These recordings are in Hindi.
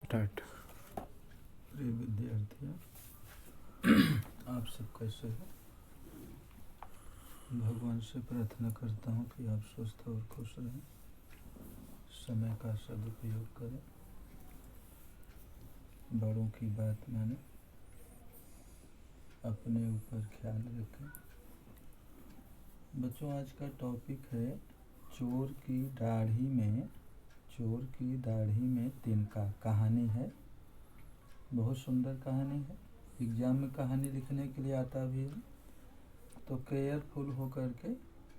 स्टार्ट। प्रिय विद्यार्थियों, आप सब कैसे हो? भगवान से प्रार्थना करता हूँ कि आप स्वस्थ और खुश रहें, समय का सदुपयोग करें, बड़ों की बात माने, अपने ऊपर ख्याल रखें। बच्चों, आज का टॉपिक है चोर की दाढ़ी में तिनका। कहानी है, बहुत सुंदर कहानी है। एग्जाम में कहानी लिखने के लिए आता भी है, तो केयरफुल होकर के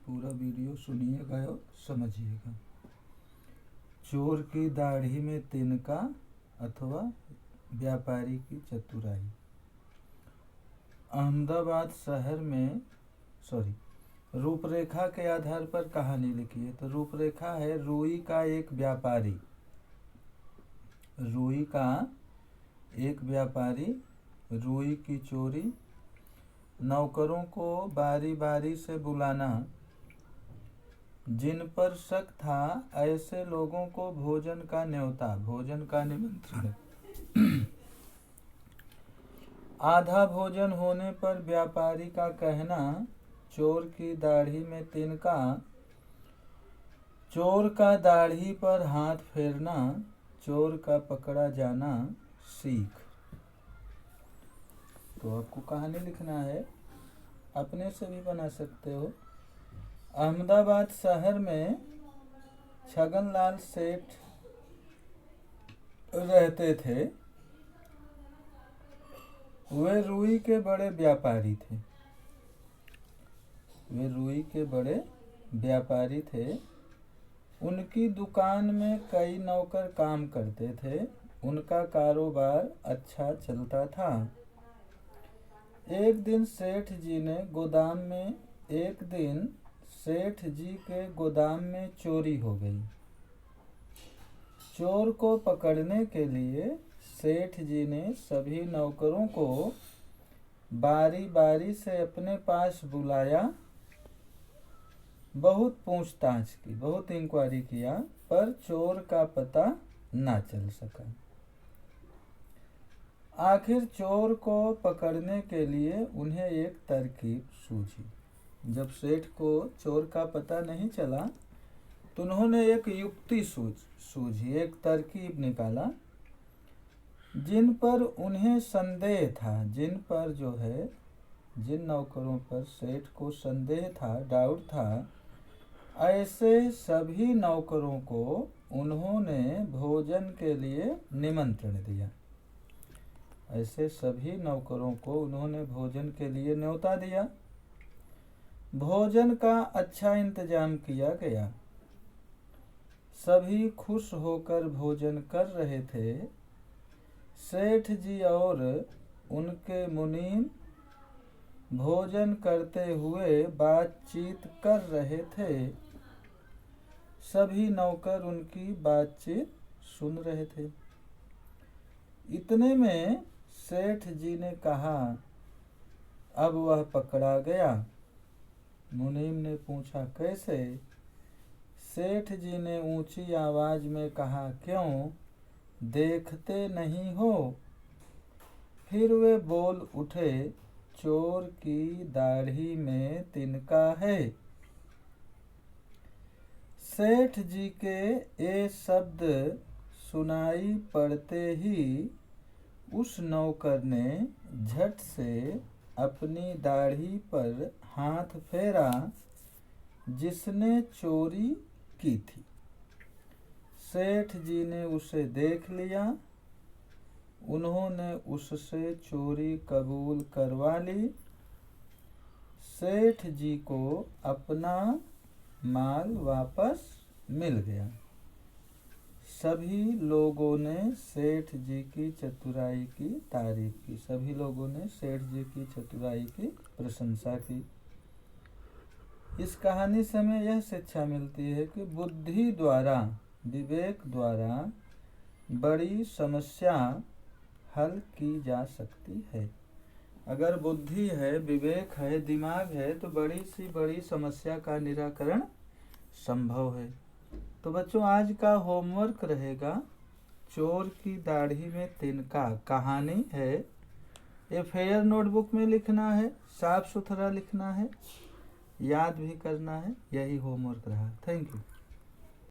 पूरा वीडियो सुनिएगा और समझिएगा। चोर की दाढ़ी में तिनका अथवा व्यापारी की चतुराई। अहमदाबाद शहर में रूपरेखा के आधार पर कहानी लिखी है। तो रूपरेखा है रुई का एक व्यापारी रुई की चोरी, नौकरों को बारी बारी से बुलाना, जिन पर शक था ऐसे लोगों को भोजन का निमंत्रण। आधा भोजन होने पर व्यापारी का कहना, चोर की दाढ़ी में तिनका, चोर का दाढ़ी पर हाथ फेरना, चोर का पकड़ा जाना सीख। तो आपको कहानी लिखना है, अपने से भी बना सकते हो। अहमदाबाद शहर में छगनलाल सेठ रहते थे। वे रुई के बड़े व्यापारी थे। उनकी दुकान में कई नौकर काम करते थे। उनका कारोबार अच्छा चलता था। एक दिन सेठ जी के गोदाम में चोरी हो गई। चोर को पकड़ने के लिए सेठ जी ने सभी नौकरों को बारी बारी से अपने पास बुलाया। बहुत पूछताछ की, बहुत इंक्वायरी किया, पर चोर का पता ना चल सका। आखिर चोर को पकड़ने के लिए उन्हें एक तरकीब सूझी। जब सेठ को चोर का पता नहीं चला तो उन्होंने एक युक्ति सूझी, एक तरकीब निकाला। जिन पर उन्हें संदेह था, जिन नौकरों पर सेठ को संदेह था, डाउट था, ऐसे सभी नौकरों को उन्होंने भोजन के लिए निमंत्रण दिया। न्योता दिया। भोजन का अच्छा इंतजाम किया गया। सभी खुश होकर भोजन कर रहे थे। सेठ जी और उनके मुनीम भोजन करते हुए बातचीत कर रहे थे। सभी नौकर उनकी बातचीत सुन रहे थे। इतने में सेठ जी ने कहा, अब वह पकड़ा गया। मुनीम ने पूछा, कैसे? सेठ जी ने ऊंची आवाज में कहा, क्यों देखते नहीं हो? फिर वे बोल उठे, चोर की दाढ़ी में तिनका है। सेठ जी के ये शब्द सुनाई पड़ते ही उस नौकर ने झट से अपनी दाढ़ी पर हाथ फेरा जिसने चोरी की थी। सेठ जी ने उसे देख लिया। उन्होंने उससे चोरी कबूल करवा ली। सेठ जी को अपना माल वापस मिल गया। सभी लोगों ने सेठ जी की चतुराई की तारीफ की। सभी लोगों ने सेठ जी की चतुराई की प्रशंसा की। इस कहानी से हमें यह शिक्षा मिलती है कि बुद्धि द्वारा, विवेक द्वारा बड़ी समस्या हल की जा सकती है। अगर बुद्धि है, विवेक है, दिमाग है, तो बड़ी समस्या का निराकरण संभव है। तो बच्चों, आज का होमवर्क रहेगा चोर की दाढ़ी में तिनका कहानी है। ये फेयर नोटबुक में लिखना है, साफ सुथरा लिखना है, याद भी करना है। यही होमवर्क रहा। Thank you.